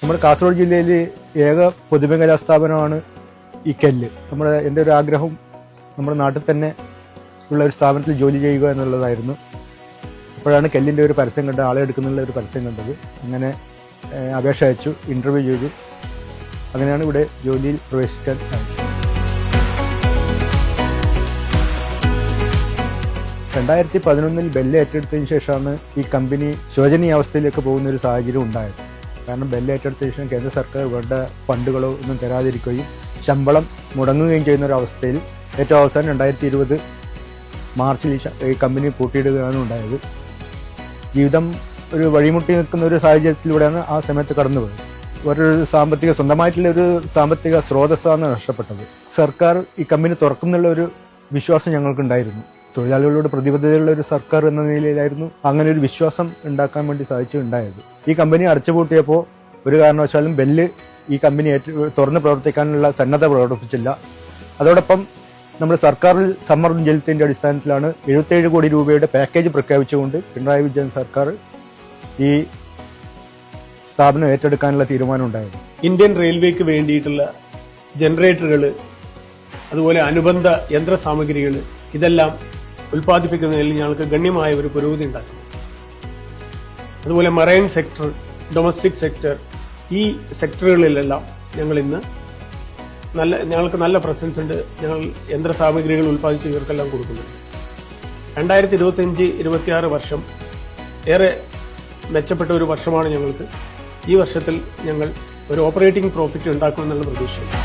നമ്മുടെ കാസർഗോഡ് ജില്ലയിൽ ഏക പൊതുമേഖലാ സ്ഥാപനമാണ് ഈ കെല്ല്. എൻ്റെ ഒരു ആഗ്രഹം നമ്മുടെ നാട്ടിൽ തന്നെ ഉള്ള ഒരു സ്ഥാപനത്തിൽ ജോലി ചെയ്യുക എന്നുള്ളതായിരുന്നു. അപ്പോഴാണ് കെല്ലിൻ്റെ ഒരു പരസ്യം കണ്ടത്, ആളെ എടുക്കുന്നുള്ള ഒരു പരസ്യം കണ്ടത്. അങ്ങനെ അപേക്ഷ അയച്ചു, ഇൻ്റർവ്യൂ ചെയ്തു. അങ്ങനെയാണ് ഇവിടെ ജോലിയിൽ പ്രവേശിക്കാൻ ആയത്. 2011 ബെല്ല് ഏറ്റെടുത്തതിന് ശേഷമാണ് ഈ കമ്പനി ശോചനീയാവസ്ഥയിലേക്ക് പോകുന്ന ഒരു സാഹചര്യം ഉണ്ടായത്. കാരണം ബെല്ല് ഏറ്റെടുത്തതിന് ശേഷം കേന്ദ്ര സർക്കാർ വേണ്ട ഫണ്ടുകളോ ഒന്നും തരാതിരിക്കുകയും ശമ്പളം മുടങ്ങുകയും ചെയ്യുന്ന ഒരു അവസ്ഥയിൽ ഏറ്റവും അവസാനം 2020 മാർച്ചിൽ ഈ കമ്പനി പൂട്ടിയിടുകയാണ് ഉണ്ടായത്. ജീവിതം ഒരു വഴിമുട്ടി നിൽക്കുന്ന ഒരു സാഹചര്യത്തിലൂടെയാണ് ആ സമയത്ത് കടന്നുപോയത്. സ്വന്തമായിട്ടുള്ളൊരു സാമ്പത്തിക സ്രോതസ്സാണ് നഷ്ടപ്പെട്ടത്. സർക്കാർ ഈ കമ്പനി തുറക്കുന്നുള്ള ഒരു വിശ്വാസം ഞങ്ങൾക്കുണ്ടായിരുന്നു. തൊഴിലാളികളോട് പ്രതിബദ്ധതയുള്ള ഒരു സർക്കാർ എന്ന നിലയിലായിരുന്നു അങ്ങനെ ഒരു വിശ്വാസം ഉണ്ടാക്കാൻ വേണ്ടി സാധിച്ചുണ്ടായത്. ഈ കമ്പനി അടച്ചുപൂട്ടിയപ്പോൾ ഒരു കാരണവശാലും ബെല്ല് ഈ കമ്പനി തുറന്ന് പ്രവർത്തിക്കാനുള്ള സന്നദ്ധ പ്രകടിപ്പിച്ചില്ല. അതോടൊപ്പം നമ്മൾ സർക്കാരിൽ സമ്മർദ്ദം ചെലുത്തിയതിൻ്റെ അടിസ്ഥാനത്തിലാണ് 77 കോടി രൂപയുടെ പാക്കേജ് പ്രഖ്യാപിച്ചുകൊണ്ട് പിണറായി വിജയൻ സർക്കാർ ഈ സ്ഥാപനം ഏറ്റെടുക്കാനുള്ള തീരുമാനം ഉണ്ടായത്. ഇന്ത്യൻ റെയിൽവേക്ക് വേണ്ടിയിട്ടുള്ള ജനറേറ്ററുകൾ, അതുപോലെ അനുബന്ധ യന്ത്ര സാമഗ്രികൾ, ഇതെല്ലാം ഉൽപ്പാദിപ്പിക്കുന്നതിൽ ഞങ്ങൾക്ക് ഗണ്യമായ ഒരു പുരോഗതി ഉണ്ടാക്കുന്നു. അതുപോലെ മറൈൻ സെക്ടർ, ഡൊമസ്റ്റിക് സെക്ടർ, ഈ സെക്ടറുകളിലെല്ലാം ഞങ്ങൾക്ക് നല്ല പ്രസൻസ് ഉണ്ട്. ഞങ്ങൾ യന്ത്ര സാമഗ്രികൾ ഉൽപ്പാദിച്ച് ഇവർക്കെല്ലാം കൊടുക്കുന്നുണ്ട്. 2025-26 വർഷം ഏറെ മെച്ചപ്പെട്ട ഒരു വർഷമാണ് ഞങ്ങൾക്ക്. ഈ വർഷത്തിൽ ഞങ്ങൾ ഒരു ഓപ്പറേറ്റിംഗ് പ്രോഫിറ്റ് ഉണ്ടാക്കുമെന്നുള്ള പ്രതീക്ഷയുണ്ട്.